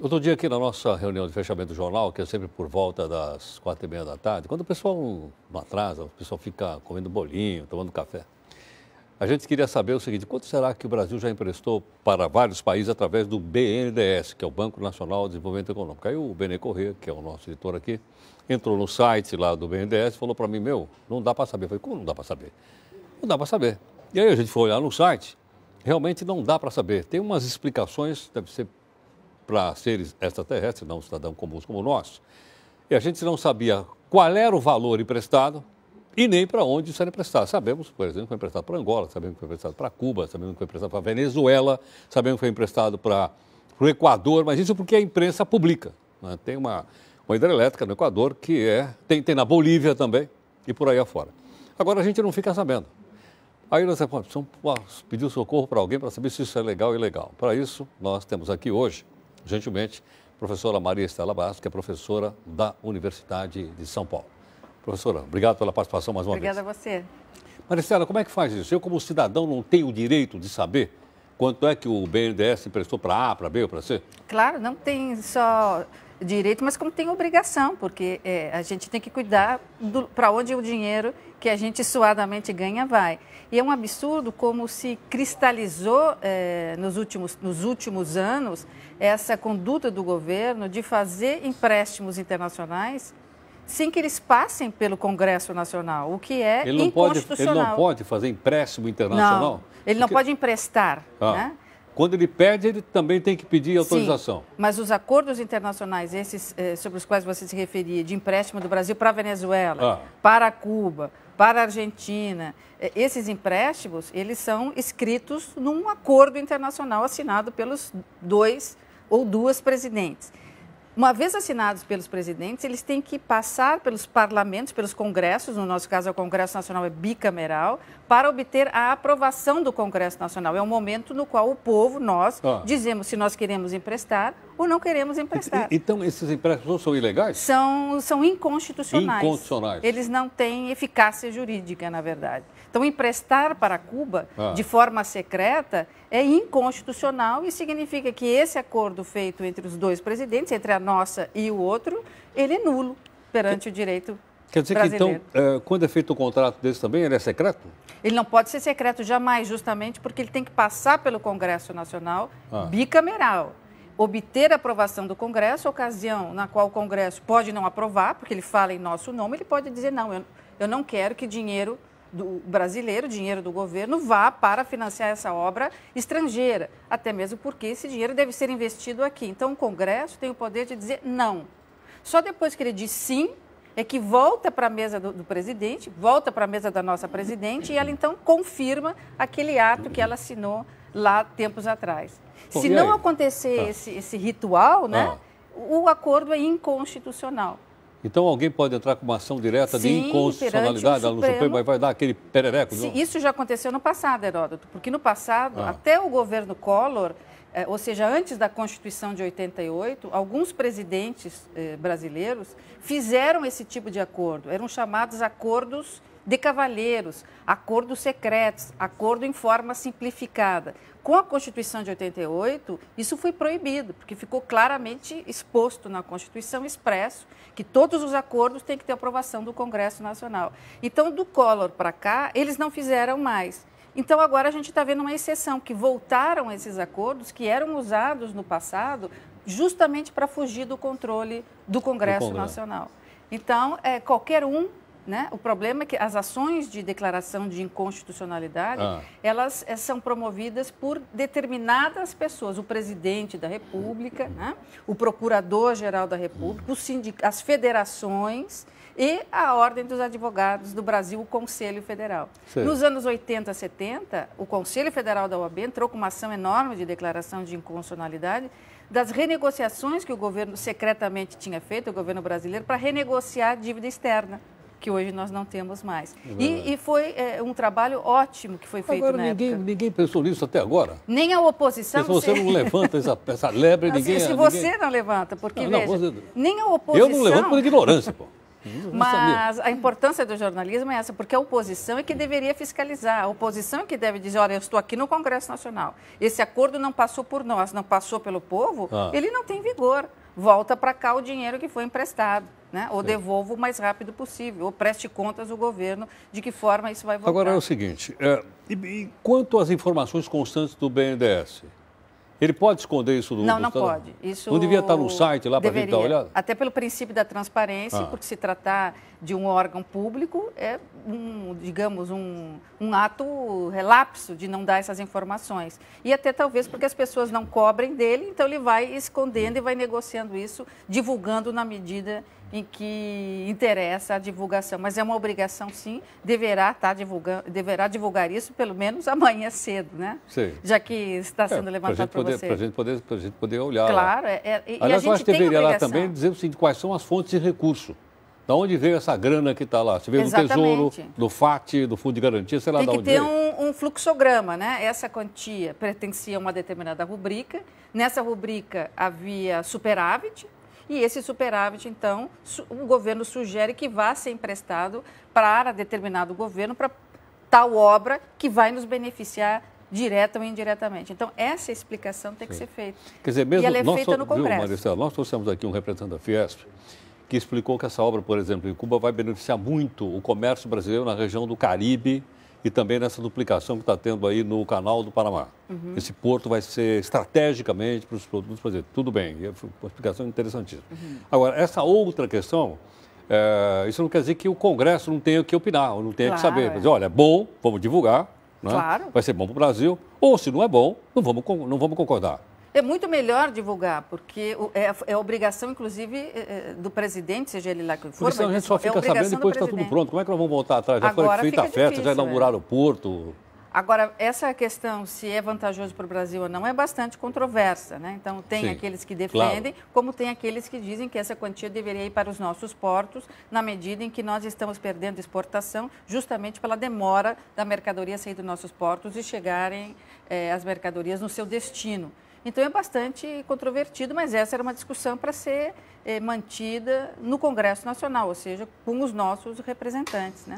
Outro dia aqui na nossa reunião de fechamento do jornal, que é sempre por volta das 4h30 da tarde, quando o pessoal não atrasa, o pessoal fica comendo bolinho, tomando café, a gente queria saber o seguinte: quanto será que o Brasil já emprestou para vários países através do BNDES, que é o Banco Nacional de Desenvolvimento Econômico? Aí o Benê Corrêa, que é o nosso editor aqui, entrou no site lá do BNDES e falou para mim: não dá para saber. Eu falei: como não dá para saber? Não dá para saber. E aí a gente foi olhar no site, realmente não dá para saber. Tem umas explicações, deve ser para seres extraterrestres, não cidadãos comuns como nós, e a gente não sabia qual era o valor emprestado e nem para onde isso era emprestado. Sabemos, por exemplo, que foi emprestado para Angola, sabemos que foi emprestado para Cuba, sabemos que foi emprestado para Venezuela, sabemos que foi emprestado para o Equador, mas isso porque a imprensa publica, né? Tem uma hidrelétrica no Equador que tem na Bolívia também e por aí afora. Agora a gente não fica sabendo. Aí nós precisamos pedir socorro para alguém para saber se isso é legal ou ilegal. Para isso, nós temos aqui hoje, gentilmente, a professora Maria Estela Bastos, que é professora da Universidade de São Paulo. Professora, obrigado pela participação mais uma vez. Obrigada a você. Maria Estela, como é que faz isso? Eu, como cidadão, não tenho o direito de saber quanto é que o BNDES emprestou para A, para B ou para C? Claro, não tem só direito, mas como tem obrigação, porque a gente tem que cuidar para onde o dinheiro que a gente suadamente ganha vai. E é um absurdo como se cristalizou nos últimos anos essa conduta do governo de fazer empréstimos internacionais sem que eles passem pelo Congresso Nacional, o que é inconstitucional. Ele não pode fazer empréstimo internacional? Não, ele não pode emprestar, né? Quando ele pede, ele também tem que pedir autorização. Sim, mas os acordos internacionais, esses sobre os quais você se referia, de empréstimo do Brasil para a Venezuela, para Cuba, para a Argentina, esses empréstimos, eles são escritos num acordo internacional assinado pelos dois ou duas presidentes. Uma vez assinados pelos presidentes, eles têm que passar pelos parlamentos, pelos congressos, no nosso caso o Congresso Nacional é bicameral, para obter a aprovação do Congresso Nacional. É um momento no qual o povo, nós, dizemos se nós queremos emprestar ou não queremos emprestar. Então, esses empréstimos são ilegais? São inconstitucionais. Inconstitucionais. Eles não têm eficácia jurídica, na verdade. Então, emprestar para Cuba de forma secreta é inconstitucional e significa que esse acordo feito entre os dois presidentes, entre a nossa e o outro, ele é nulo perante o direito Quer dizer brasileiro. que, então, quando é feito um contrato desse também, ele é secreto? Ele não pode ser secreto jamais, justamente porque ele tem que passar pelo Congresso Nacional bicameral. Obter a aprovação do Congresso, ocasião na qual o Congresso pode não aprovar, porque ele fala em nosso nome, ele pode dizer: não, eu não quero que dinheiro do brasileiro, dinheiro do governo, vá para financiar essa obra estrangeira, até mesmo porque esse dinheiro deve ser investido aqui. Então, o Congresso tem o poder de dizer não. Só depois que ele diz sim, é que volta para a mesa do presidente, volta para a mesa da nossa presidente, e ela então confirma aquele ato que ela assinou lá tempos atrás. Bom, se não acontecer esse ritual, né, o acordo é inconstitucional. Então alguém pode entrar com uma ação direta de inconstitucionalidade lá no Supremo e vai dar aquele perereco? Sim, isso já aconteceu no passado, Heródoto, porque no passado, até o governo Collor, ou seja, antes da Constituição de 88, alguns presidentes brasileiros fizeram esse tipo de acordo. Eram chamados acordos de cavalheiros, acordos secretos, acordo em forma simplificada. Com a Constituição de 88, isso foi proibido, porque ficou claramente exposto na Constituição, expresso, que todos os acordos têm que ter aprovação do Congresso Nacional. Então, do Collor para cá, eles não fizeram mais. Então, agora a gente está vendo uma exceção, que voltaram esses acordos que eram usados no passado justamente para fugir do controle do Congresso Nacional. Então, qualquer um, né? O problema é que as ações de declaração de inconstitucionalidade, elas são promovidas por determinadas pessoas, o presidente da República, né? O procurador-geral da República, as federações e a Ordem dos Advogados do Brasil, o Conselho Federal. Sim. Nos anos 80, 70, o Conselho Federal da OAB entrou com uma ação enorme de declaração de inconstitucionalidade das renegociações que o governo secretamente tinha feito, o governo brasileiro, para renegociar a dívida externa, que hoje nós não temos mais. E foi um trabalho ótimo que foi feito agora, na época. Ninguém pensou nisso até agora? Nem a oposição... Se você não levanta essa lebre, ninguém... Se você não levanta, porque, nem a oposição... Eu não levanto por ignorância, pô. Mas a importância do jornalismo é essa, porque a oposição é que deveria fiscalizar, a oposição é que deve dizer, olha, eu estou aqui no Congresso Nacional, esse acordo não passou por nós, não passou pelo povo, ele não tem vigor. Volta para cá o dinheiro que foi emprestado, né? Ou devolva o mais rápido possível, ou preste contas ao governo de que forma isso vai voltar. Agora é o seguinte, e quanto às informações constantes do BNDES? Ele pode esconder isso do Não, não pode. Isso não devia estar no site lá para a gente dar uma olhada? Até pelo princípio da transparência, porque se tratar de um órgão público, é digamos, um ato relapso de não dar essas informações. E até talvez porque as pessoas não cobrem dele, então ele vai escondendo e vai negociando isso, divulgando na medida em que interessa a divulgação. Mas é uma obrigação, sim, deverá divulgar isso pelo menos amanhã cedo, né? Sim. Já que está sendo levantado por você. Para a gente poder olhar. Claro. Aliás, eu acho que deveria lá também dizer o seguinte, quais são as fontes de recurso. Da onde veio essa grana que está lá? Se veio do Tesouro, do FAT, do Fundo de Garantia, sei lá de onde veio. Tem que ter um fluxograma, né? Essa quantia pertencia a uma determinada rubrica. Nessa rubrica havia superávit. E esse superávit, então, o governo sugere que vá ser emprestado para determinado governo, para tal obra que vai nos beneficiar direta ou indiretamente. Então, essa explicação tem que ser feita. Quer dizer, mesmo e ela é feita no Congresso. Viu, Maricela, nós trouxemos aqui um representante da Fiesp que explicou que essa obra, por exemplo, em Cuba vai beneficiar muito o comércio brasileiro na região do Caribe e também nessa duplicação que está tendo aí no Canal do Panamá. Esse porto vai ser estrategicamente para os produtos brasileiros. Tudo bem, é uma explicação interessantíssima. Agora, essa outra questão, isso não quer dizer que o Congresso não tenha que opinar, ou não tenha que saber. Mas, olha, é bom, vamos divulgar, né? Vai ser bom para o Brasil, ou se não é bom, não vamos concordar. É muito melhor divulgar, porque é obrigação, inclusive, do presidente, seja ele lá que for. Porque senão a gente só fica sabendo depois que está tudo pronto. Como é que nós vamos voltar atrás? Já foi feita a festa, já inauguraram o porto. Agora, essa questão, se é vantajoso para o Brasil ou não, é bastante controversa, né? Então, tem aqueles que defendem, como tem aqueles que dizem que essa quantia deveria ir para os nossos portos, na medida em que nós estamos perdendo exportação, justamente pela demora da mercadoria sair dos nossos portos e chegarem as mercadorias no seu destino. Então, é bastante controvertido, mas essa era uma discussão para ser mantida no Congresso Nacional, ou seja, com os nossos representantes, né?